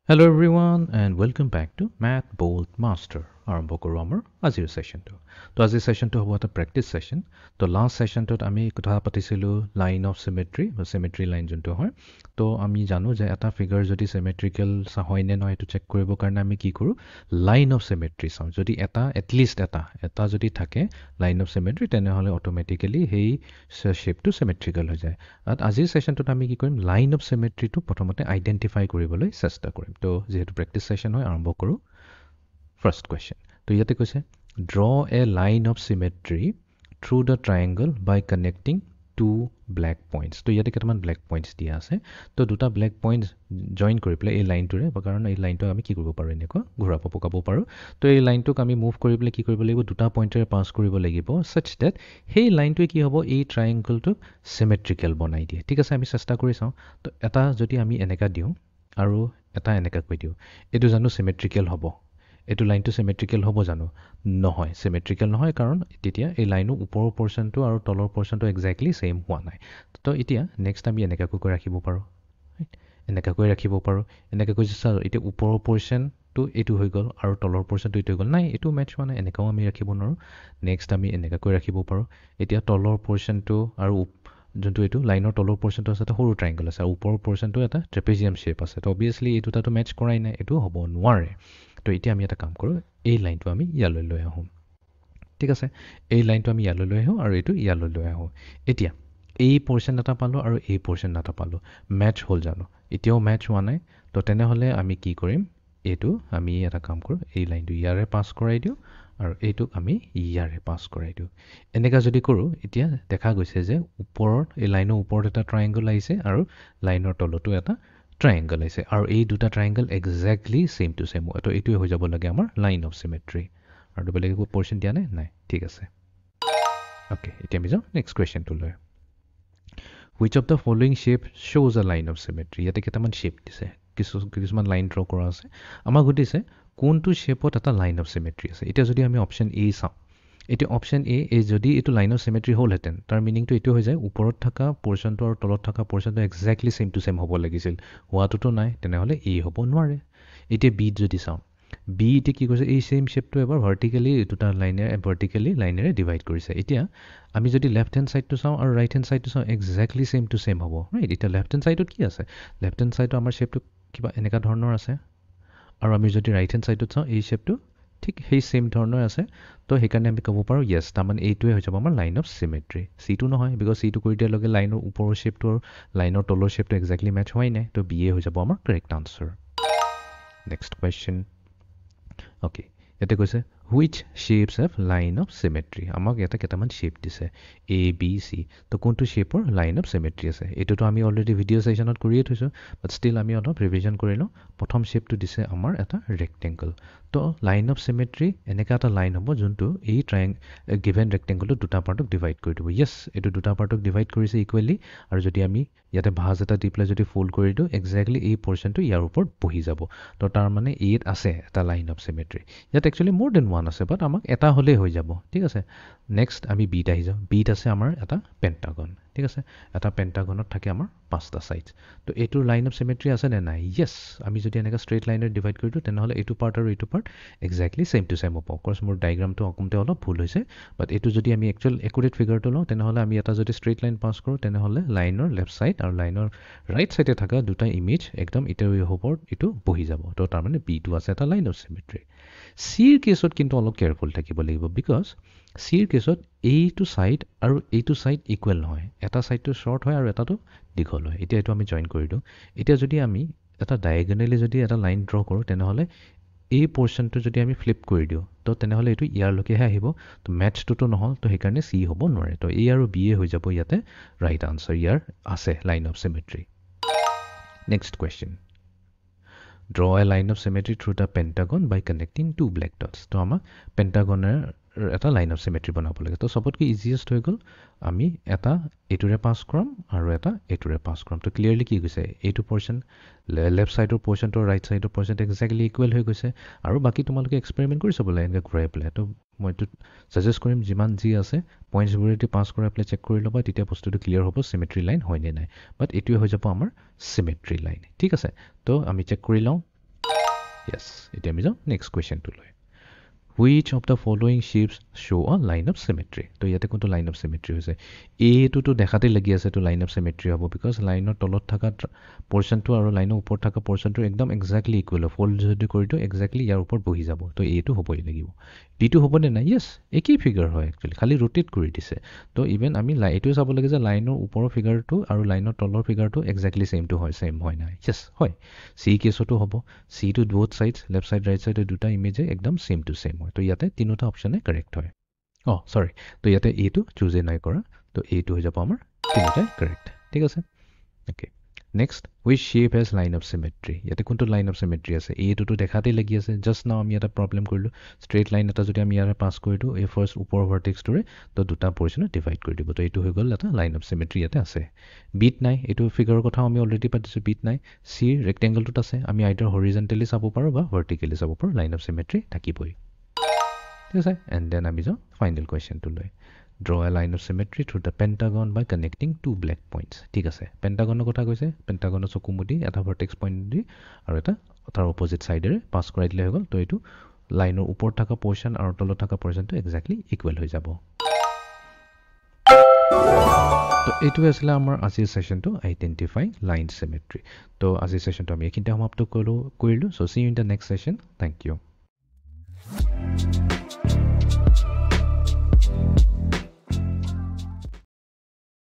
Hello everyone and welcome back to Math Bold Master. আৰম্ভ কৰোঁ আমাৰ আজিৰ সেশনটো তো আজিৰ সেশনটো হ'ব এটা প্ৰেক্টিছ সেশন তো লাষ্ট সেশনটোত আমি কথা পাতিছিলোঁ লাইন অফ সিমেট্ৰি বা সিমেট্ৰি লাইন যোনটো হয় তো আমি জানো যে এটা ফিগাৰ যদি সিমেট্ৰিকেল হয় নে নহয় এইটো চেক কৰিবৰ কাৰণে আমি কি কৰোঁ লাইন অফ সিমেট্ৰি চাওঁ যদি এটা এটলিষ্ট এটা যদি থাকে লাইন অফ সিমেট্ৰি তেনেহ'লে অটোমেটিক্যালি সেই শেপটো সিমেট্ৰিকেল হৈ যায় আজিৰ সেশনটোত আমি কি কৰিম লাইন অফ সিমেট্ৰিটো প্ৰথমতে আইডেন্টিফাই কৰিবলৈ চেষ্টা কৰিম তো যেহেতু প্ৰেক্টিছ সেশন হয় আৰম্ভ কৰোঁ First question. তো ইয়াতে কৈছে draw a line of symmetry through the triangle by connecting two black points. তো ইয়াতে কেইটামান black points দিয়া আছে তো দুটা black points জইন কৰি পেলাই এই লাইনটোৰে কাৰণ এই লাইনটো আমি কি কৰিব পাৰোঁ এনেকুৱা ঘূৰাব পকাব পাৰোঁ তো এই লাইনটোক আমি মুভ কৰি পেলাই কি কৰিব লাগিব দুটা পইণ্টেৰে পাছ কৰিব লাগিব such that সেই লাইনটোৱে কি হ'ব এই ট্ৰায়েংগলটোক চিমেট্ৰিকেল বনাই দিয়ে ঠিক আছে আমি চেষ্টা কৰি চাওঁ তো এটা যদি আমি এনেকা দিওঁ আৰু এটা এনেকা কৈ দিওঁ এইটো জানো চিমেট্ৰিকেল হ'ব এইটো লাইনটো চিমেট্ৰিকেল হ'ব জানো নহয় চিমেট্ৰিকেল নহয় কাৰণ তেতিয়া এই লাইনৰ ওপৰৰ পৰ্চনটো আৰু তলৰ পৰ্চনটো এক্সেক্টলি সেম হোৱা নাই তো এতিয়া নেক্সট আমি এনেকাকৈ ৰাখিব পাৰোঁ এনেকাকৈ ৰাখিব পাৰোঁ এনেকাকৈ চাওঁ এতিয়া ওপৰৰ পৰ্চনটো এইটো হৈ গ'ল আৰু তলৰ পৰ্চনটো এইটো হৈ গ'ল নাই এইটো মেটচ হোৱা নাই এনেকাও আমি ৰাখিব নোৱাৰোঁ নেক্সট আমি এনেকাকৈ ৰাখিব পাৰোঁ এতিয়া তলৰ পৰ্চনটো আৰু যোনটো এইটো লাইনৰ তলৰ পৰ্চনটো আছে এটা সৰু ট্ৰায়েংগল আছে আৰু ওপৰৰ পৰ্চনটো এটা ট্ৰেপেজিয়াম শ্বেপ আছে তো অবভিয়াছলি এই দুটাটো মেটচ কৰাই নাই এইটো হ'ব নোৱাৰে তো এতিয়া আমি এটা কাম কৰোঁ এই লাইনটো আমি ইয়ালৈ লৈ আহোঁ ঠিক আছে এই লাইনটো আমি ইয়ালৈ লৈ আহোঁ আৰু এইটো ইয়ালৈ লৈ আহোঁ এতিয়া এই পৰ্চন এটা পালোঁ আৰু এই পৰ্চন এটা পালোঁ মেটচ হ'ল জানো এতিয়াও মেটচ হোৱা নাই তো তেনেহ'লে আমি কি কৰিম এইটো আমি এটা কাম কৰোঁ এই লাইনটো ইয়াৰে পাছ কৰাই দিওঁ আৰু এইটোক আমি ইয়াৰে পাছ কৰাই দিওঁ এনেকুৱা যদি কৰোঁ এতিয়া দেখা গৈছে যে ওপৰত এই লাইনৰ ওপৰত এটা ট্ৰায়েংগল আহিছে আৰু লাইনৰ তলতো এটা ট্ৰায়েংগল আহিছে আৰু এই দুটা triangle exactly same to same তো এইটোৱে হৈ যাব লাগে আমাৰ লাইন অফ চিমেট্ৰি আৰু বেলেগ একো পৰ্চন দিয়া নাই ঠিক আছে অ'কে এতিয়া আমি যাওঁ নেক্সট কুৱেশ্যনটো লৈ which of the following shape শ্ব'জ আ লাইন অফ চিমেট্ৰি ইয়াতে কেইটামান শ্বেপ দিছে কিছুমান লাইন ড্ৰ কৰা আছে আমাক সুধিছে কোনটো শ্বেপত এটা লাইন অফ চিমেট্ৰি আছে এতিয়া যদি আমি অপশ্যন এ চাওঁ এতিয়া অপশ্যন এ যদি এইটো লাইন অফ চিমেট্ৰি হ'লহেঁতেন তাৰ মিনিংটো এইটো হৈ যায় ওপৰত থকা পৰ্চনটো আৰু তলত থকা পৰ্চনটো এক্সেক্টলি সেম টু সেম হ'ব লাগিছিল হোৱাটোতো নাই তেনেহ'লে এ হ'ব নোৱাৰে এতিয়া বিত যদি চাওঁ বি এতিয়া কি কৰিছে এই সেম শ্বেপটো এবাৰ ভাৰ্টিকেলি দুটা লাইনেৰে ডিভাইড কৰিছে এতিয়া আমি যদি লেফ্ট হেণ্ড ছাইডটো চাওঁ আৰু ৰাইট হেণ্ড ছাইডটো চাওঁ এক্সেক্টলি সেম টু সেম হ'ব ৰাইট এতিয়া লেফ্ট হেণ্ড ছাইডত কি আছে লেফ্ট হেণ্ড ছাইডত আমাৰ শ্বেপটো কিবা এনেকুৱা ধৰণৰ আছে আৰু আমি যদি ৰাইট হেণ্ড ছাইডত চাওঁ এই শ্বেপটো ঠিক সেই সেম ধৰণৰ আছে তো সেইকাৰণে আমি ক'ব পাৰোঁ য়েছ তাৰমানে এইটোৱে হৈ যাব আমাৰ লাইন অফ চিমেট্ৰি চিটো নহয় বিকজ চিটো কৰি দিয়াৰ লগে লাইনৰ ওপৰৰ শ্বেপটো আৰু লাইনৰ তলৰ শ্বেপটো এক্সেক্টলি মেটচ হোৱাই নাই তো বি এ হৈ যাব আমাৰ correct answer next question okay ইয়াতে কৈছে which shapes have line of symmetry আমাক ইয়াতে কেইটামান শ্বেপ দিছে এ বি চি তো কোনটো শ্বেপৰ লাইন অফ চিমেট্ৰি আছে এইটোতো আমি অলৰেডি ভিডিঅ' ছেশ্যনত কৰিয়ে থৈছোঁ বাট ষ্টিল আমি অলপ ৰিভিজন কৰি লওঁ প্ৰথম শ্বেপটো দিছে আমাৰ এটা ৰেক্টেংগল তো লাইন অফ চিমেট্ৰি এনেকুৱা এটা লাইন হ'ব যোনটো এই গিভেন ৰেক্টেংগলটো দুটা পাৰ্টক ডিভাইড কৰি দিব য়েছ এইটো দুটা পাৰ্টক ডিভাইড কৰিছে ইকুৱেলি আৰু যদি আমি ইয়াতে ভাঁজ এটা দি পেলাই যদি ফল্ড কৰি দিওঁ এক্সেক্টলি এই পৰ্চনটো ইয়াৰ ওপৰত বহি যাব তো তাৰমানে ইয়াত আছে এটা লাইন অফ চিমেট্ৰি ইয়াত একচুৱেলি মোৰ দেন ওৱান আছে বাট আমাক এটা হ'লেই হৈ যাব ঠিক আছে নেক্সট আমি বিত আহি যাওঁ বিত আছে আমাৰ এটা পেণ্টাগন ঠিক আছে এটা পেণ্টাগনত থাকে আমাৰ পাঁচটা ছাইডছ তো এইটোৰ লাইন অফ চিমেট্ৰি আছে নে নাই য়েছ আমি যদি এনেকৈ ষ্ট্ৰেইট লাইনেৰে ডিভাইড কৰি দিওঁ তেনেহ'লে এইটো পাৰ্ট আৰু এইটো part exactly same to same হ'ব অফক'ৰ্ছ মোৰ ডায়েগ্ৰামটো অকণতে অলপ ভুল হৈছে বাট এইটো যদি আমি একচুৱেল একুৰেট ফিগাৰটো লওঁ তেনেহ'লে আমি এটা যদি ষ্ট্ৰেইট লাইন পাছ কৰোঁ তেনেহ'লে লাইনৰ লেফ্ট ছাইড আৰু লাইনৰ ৰাইট ছাইডে থকা দুটা ইমেজ একদম ইটোৰ ওপৰত এইটো বহি যাব তো তাৰমানে বিটো আছে এটা লাইন অফ চিমেট্ৰি চিৰ কেছত কিন্তু অলপ কেয়াৰফুল থাকিব লাগিব বিকজ চিৰ কেছত এইটো ছাইড আৰু এইটো ছাইড ইকুৱেল নহয় এটা ছাইডটো শ্বৰ্ট হয় আৰু এটাটো দীঘল হয় এতিয়া এইটো আমি জইন কৰি দিওঁ এতিয়া যদি আমি এটা ডায়েগনেলি যদি এটা লাইন ড্ৰ কৰোঁ তেনেহ'লে এই পৰ্চনটো যদি আমি ফ্লিপ কৰি দিওঁ তো তেনেহ'লে এইটো ইয়াৰলৈকেহে আহিব তো মেটচটোতো নহ'ল তো সেইকাৰণে চি হ'ব নোৱাৰে তো এ আৰু বি এ হৈ যাব ইয়াতে ৰাইট আনচাৰ ইয়াৰ আছে line of symmetry next question draw a line of symmetry through the pentagon by connecting two black dots তো আমাক পেণ্টাগনৰ এটা লাইন অফ চিমেট্ৰি বনাব লাগে তো চবতকৈ ইজিয়েষ্ট হৈ গ'ল আমি এটা এইটোৰে পাছ কৰাম আৰু এটা এইটোৰে পাছ কৰাম তো ক্লিয়াৰলি কি গৈছে এইটো পৰ্চন লেফ্ট ছাইডৰ পৰ্চনটো ৰাইট ছাইডৰ পৰ্চনটো এক্সেক্টলি ইকুৱেল হৈ গৈছে আৰু বাকী তোমালোকে এক্সপেৰিমেণ্ট কৰি চাব লাগে এনেকৈ ঘূৰাই পেলাই তো মইতো ছাজেষ্ট কৰিম যিমান যি আছে পইণ্টছবোৰেদি পাছ কৰাই পেলাই চেক কৰি ল'বা তেতিয়া বস্তুটো ক্লিয়াৰ হ'ব চিমেট্ৰি লাইন হয়নে নাই বাট এইটোৱে হৈ যাব আমাৰ চিমেট্ৰি লাইন ঠিক আছে তো আমি চেক কৰি লওঁ Yes, এতিয়া আমি যাওঁ next কুৱেশ্যনটোলৈ which of the following shapes show a line of symmetry তো ইয়াতে কোনটো লাইন অফ চিমেট্ৰি হৈছে এইটোতো দেখাতে লাগি আছে তো লাইন অফ চিমেট্ৰি হ'ব বিকজ লাইনৰ তলত থকা পৰ্চনটো আৰু লাইনৰ ওপৰত থকা পৰ্চনটো একদম এক্সাক্টলি ইকুৱেল ফল্ড যদি কৰি দিওঁ এক্সাক্টলি ইয়াৰ ওপৰত বহি যাব তো এইটো হ'বই লাগিব বিটো হ'বনে নাই য়েছ একেই ফিগাৰ হয় একচুৱেলি খালি ৰোটেট কৰি দিছে তো ইভেন আমি এইটোৱে চাব লাগে যে লাইনৰ ওপৰৰ ফিগাৰটো আৰু লাইনৰ তলৰ ফিগাৰটো এক্সাক্টলি ছেমটো হয় ছেম হয় নাই য়েছ হয় চি কেছতো হ'ব চিটো both sides left side right চাইডে দুটা ইমেজে একদম ছেম টু ছেম হয় তো ইয়াতে তিনিটা অপশ্যনে কাৰেক্ট হয় চৰি তো ইয়াতে এইটো চুজে নাই কৰা তো এইটো হৈ যাব আমাৰ তিনিটাই কাৰেক্ট ঠিক আছে okay next wish shape has line of symmetry ইয়াতে কোনটো লাইন অফ চিমেট্ৰি আছে এইটোতো দেখাতেই লাগি আছে জাষ্ট নাও আমি এটা প্ৰব্লেম কৰিলোঁ ষ্ট্ৰেইট লাইন এটা যদি আমি ইয়াৰে পাছ কৰি দিওঁ এই ফাৰ্ষ্ট ওপৰৰ ভাৰ্টেক্সটোৰে তো দুটা পৰ্চনত ডিভাইড কৰি দিব তো এইটো হৈ গ'ল এটা লাইন অফ চিমেট্ৰি ইয়াতে আছে বিট নাই এইটো ফিগাৰৰ কথাও আমি অলৰেডি পাতিছোঁ বিট নাই চিৰ ৰেক্টেংগলটোত আছে আমি আইদাৰ হৰিজেণ্টেলি চাব পাৰোঁ বা ভাৰ্টিকেলি চাব পাৰোঁ লাইন অফ চিমেট্ৰি থাকিবই ঠিক আছে এণ্ড দেন আমি যাওঁ final কুৱেশ্যনটোলৈ draw a line of symmetry through the pentagon by connecting two black points ঠিক আছে পেণ্টাগনৰ কথা কৈছে পেণ্টাগনৰ চকুমুদি এটা ভাৰ্টেক্স পইণ্ট দি আৰু এটা তাৰ অপজিট ছাইডেৰে পাছ কৰাই দিলে হৈ গ'ল তো এইটো লাইনৰ ওপৰত থকা পৰ্চন আৰু তলত থকা পৰ্চনটো এক্সাক্টলি ইকুৱেল হৈ যাব তো এইটোৱে আছিলে আমাৰ আজিৰ ছেশ্যনটো আইডেণ্টিফাই লাইন চিমেট্ৰি তো আজিৰ ছেশ্যনটো আমি এইখিনিতে সমাপ্ত কৰিলোঁ so' see you in the next session thank U